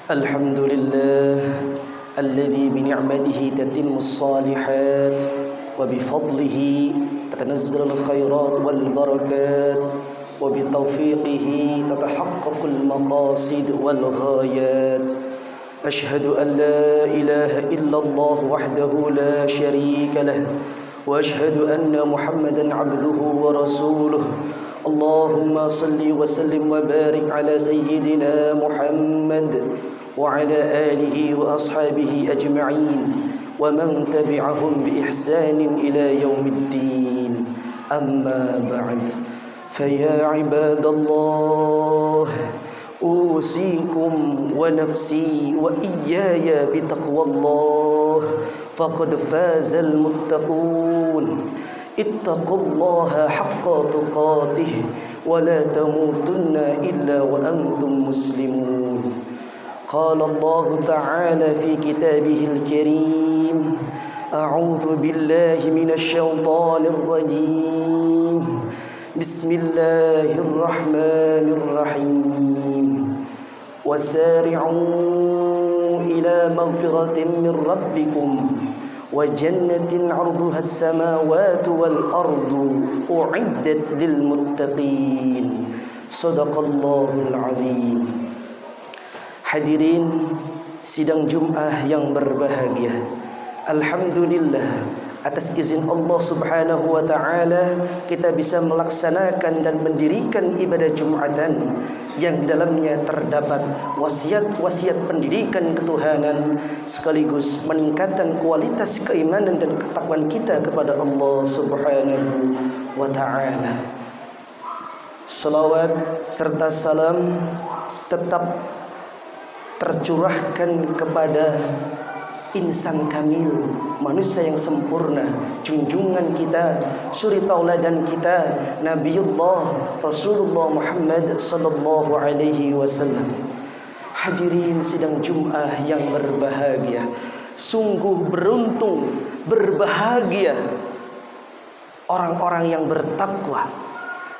الحمد لله الذي بنعمته تتم الصالحات وبفضله تتنزل الخيرات والبركات وبتوفيقه تتحقق المقاصد والغايات. أشهد أن لا إله إلا الله وحده لا شريك له وأشهد أن محمدا عبده ورسوله. اللهم صل وسلم وبارك على سيدنا محمد وعلى آله وأصحابه أجمعين ومن تبعهم بإحسان إلى يوم الدين. أما بعد فيا عباد الله أوصيكم ونفسي وإياي بتقوى الله فقد فاز المتقون. اتقوا الله حق تقاته ولا تموتن إلا وأنتم مسلمون. قال الله تعالى في كتابه الكريم: أعوذ بالله من الشيطان الرجيم. بسم الله الرحمن الرحيم. وسارعوا إلى مغفرة من ربكم وجنة عرضها السماوات والأرض أعدت للمتقين. صدق الله العظيم. Hadirin sidang Jum'ah yang berbahagia, alhamdulillah atas izin Allah Subhanahu wa taala kita bisa melaksanakan dan mendirikan ibadah Jumatan yang di dalamnya terdapat wasiat-wasiat pendidikan ketuhanan sekaligus meningkatkan kualitas keimanan dan ketakwaan kita kepada Allah Subhanahu wa taala. Salawat serta salam tetap tercurahkan kepada insan kamil, manusia yang sempurna, junjungan kita, suri tauladan kita, Nabiullah Rasulullah Muhammad sallallahu alaihi wasallam. Hadirin sidang Jum'ah yang berbahagia, sungguh beruntung, berbahagia orang-orang yang bertakwa,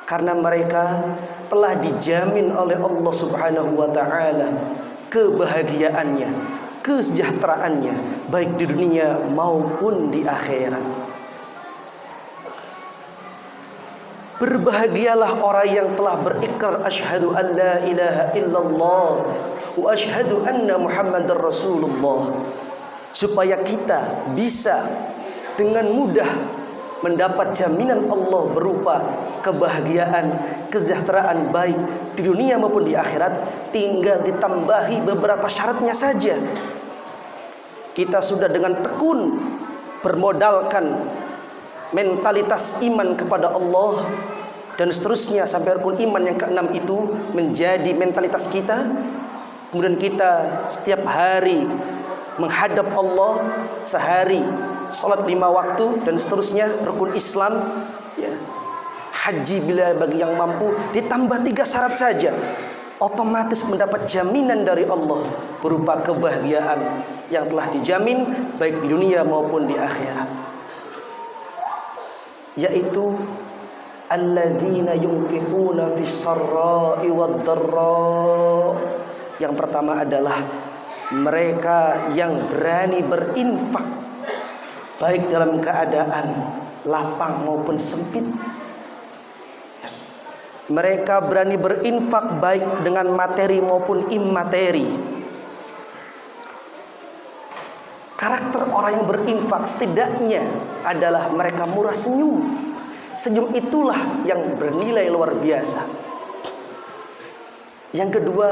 karena mereka telah dijamin oleh Allah Subhanahu wa taala kebahagiaannya, kesejahteraannya baik di dunia maupun di akhirat. Berbahagialah orang yang telah berikrar asyhadu an la ilaha illallah wa asyhadu anna muhammadar rasulullah, supaya kita bisa dengan mudah mendapat jaminan Allah berupa kebahagiaan, kesejahteraan baik di dunia maupun di akhirat. Tinggal ditambahi beberapa syaratnya saja. Kita sudah dengan tekun bermodalkan mentalitas iman kepada Allah dan seterusnya sampai rukun iman yang keenam itu menjadi mentalitas kita. Kemudian kita setiap hari menghadap Allah, sehari salat 5 waktu dan seterusnya, rukun Islam, ya, haji bila bagi yang mampu, ditambah 3 syarat saja, otomatis mendapat jaminan dari Allah berupa kebahagiaan yang telah dijamin baik di dunia maupun di akhirat, yaitu alladzina yunfiquna fis sarra'i wad dharra. Yang pertama adalah mereka yang berani berinfak baik dalam keadaan lapang maupun sempit. Mereka berani berinfak baik dengan materi maupun immateri. Karakter orang yang berinfak setidaknya adalah mereka murah senyum. Senyum itulah yang bernilai luar biasa. Yang kedua,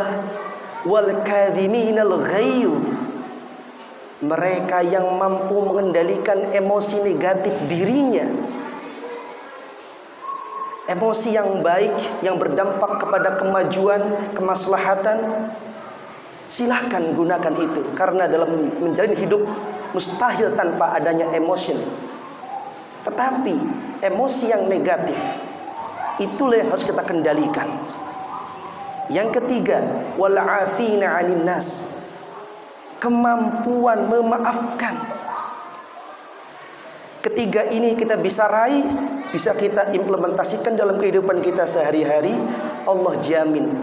wal kadhiminal ghaidh. Mereka yang mampu mengendalikan emosi negatif dirinya. Emosi yang baik yang berdampak kepada kemajuan, kemaslahatan, silahkan gunakan itu, karena dalam menjalani hidup mustahil tanpa adanya emosi. Tetapi emosi yang negatif itulah yang harus kita kendalikan. Yang ketiga, wal afina 'anil nas. Kemampuan memaafkan. Ketiga ini kita bisa raih, bisa kita implementasikan dalam kehidupan kita sehari-hari. Allah jamin,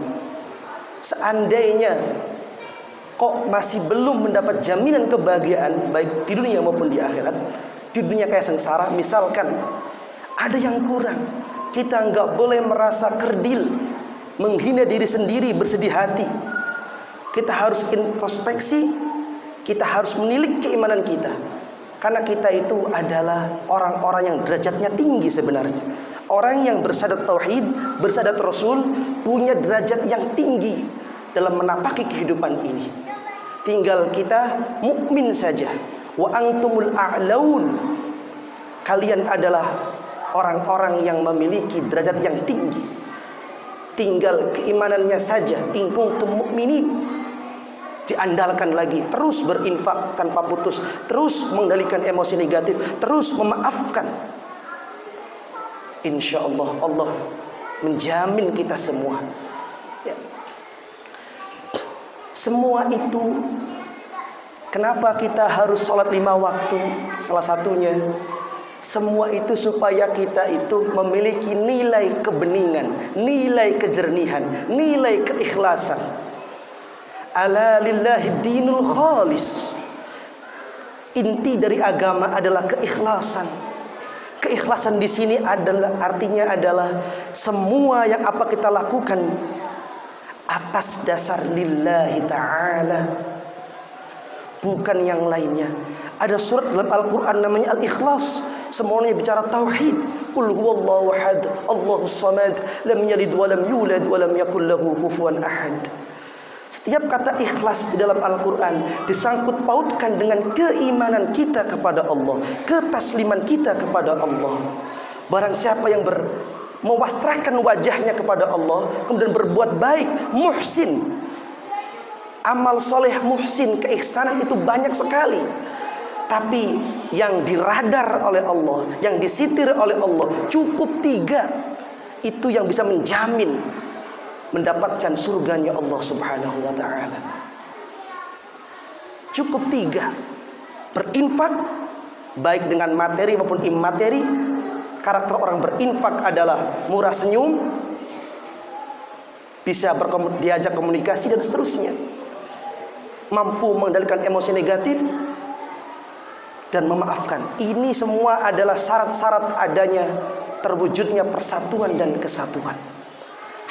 seandainya kok masih belum mendapat jaminan kebahagiaan baik di dunia maupun di akhirat. Di dunia kayak sengsara, misalkan ada yang kurang, kita nggak boleh merasa kerdil, menghina diri sendiri, bersedih hati. Kita harus introspeksi, kita harus menilik keimanan kita. Karena kita itu adalah orang-orang yang derajatnya tinggi sebenarnya. Orang yang bersyahadat tauhid, bersyahadat Rasul, punya derajat yang tinggi dalam menapaki kehidupan ini. Tinggal kita mukmin saja. Wa antumul a'laun. Kalian adalah orang-orang yang memiliki derajat yang tinggi. Tinggal keimanannya saja. In kuntum mu'minin. Diandalkan lagi, terus berinfak tanpa putus, terus mengendalikan emosi negatif, terus memaafkan. Insya Allah, Allah menjamin kita semua. Ya. Semua itu, kenapa kita harus sholat 5 waktu? Salah satunya, semua itu supaya kita itu memiliki nilai kebeningan, nilai kejernihan, nilai keikhlasan. Ala lillahi dinul khalis. Inti dari agama adalah keikhlasan. Keikhlasan di sini adalah artinya adalah semua yang apa kita lakukan atas dasar lillahi ta'ala, bukan yang lainnya. Ada surat dalam Al-Quran namanya Al-Ikhlas, semuanya bicara tauhid. Qul huwallahu ahad, Allahus samad, lam yalid wa lam yulad wa lam yakul lahu kufuwan ahad. Setiap kata ikhlas di dalam Al-Quran disangkut pautkan dengan keimanan kita kepada Allah, ketasliman kita kepada Allah. Barang siapa yang mewasrahkan wajahnya kepada Allah, kemudian berbuat baik, muhsin, amal soleh muhsin, keihsanan itu banyak sekali. Tapi yang diradar oleh Allah, yang disitir oleh Allah, cukup 3. Itu yang bisa menjamin mendapatkan surganya Allah Subhanahu wa ta'ala. Cukup 3. Berinfak, baik dengan materi maupun imateri. Karakter orang berinfak adalah murah senyum, bisa diajak komunikasi dan seterusnya, mampu mengendalikan emosi negatif dan memaafkan. Ini semua adalah syarat-syarat adanya terwujudnya persatuan dan kesatuan.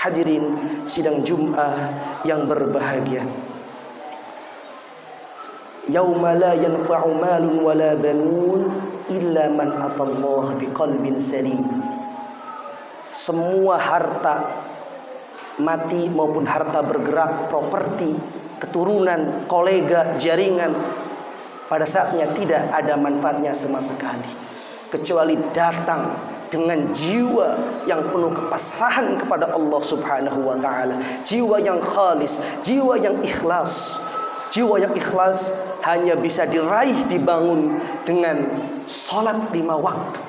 Hadirin sidang Jum'ah yang berbahagia. Yauma la yanfa'u malun wala banun illa man atallaha biqalbin salim. Semua harta mati maupun harta bergerak, properti, keturunan, kolega, jaringan, pada saatnya tidak ada manfaatnya sama sekali, kecuali datang dengan jiwa yang penuh kepasrahan kepada Allah Subhanahu wa ta'ala. Jiwa yang khalis, jiwa yang ikhlas. Jiwa yang ikhlas hanya bisa diraih, dibangun dengan sholat 5 waktu.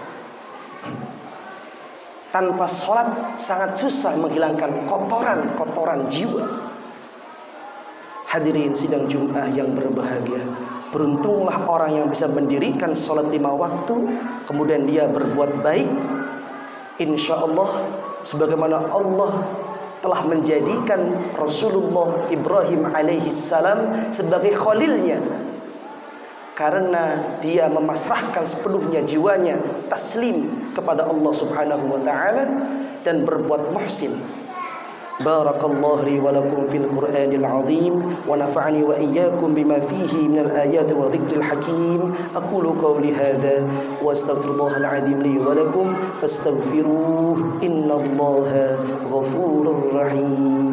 Tanpa sholat sangat susah menghilangkan kotoran-kotoran jiwa. Hadirin sidang Jum'ah yang berbahagia, beruntunglah orang yang bisa mendirikan sholat 5 waktu, kemudian dia berbuat baik. Insya Allah, sebagaimana Allah telah menjadikan Rasulullah Ibrahim alaihissalam sebagai khalilnya, karena dia memasrahkan sepenuhnya jiwanya, taslim kepada Allah Subhanahu wa ta'ala, dan berbuat muhsin. Barakallahu li wa lakum fil Qur'anil azim wa nafa'ani wa iyyakum bima fihi minal ayati wa dhikril hakim. Aqulu qawli hadha wa astaghfirullahal azim li wa lakum fastaghfiruhu innallaha ghafurur rahim.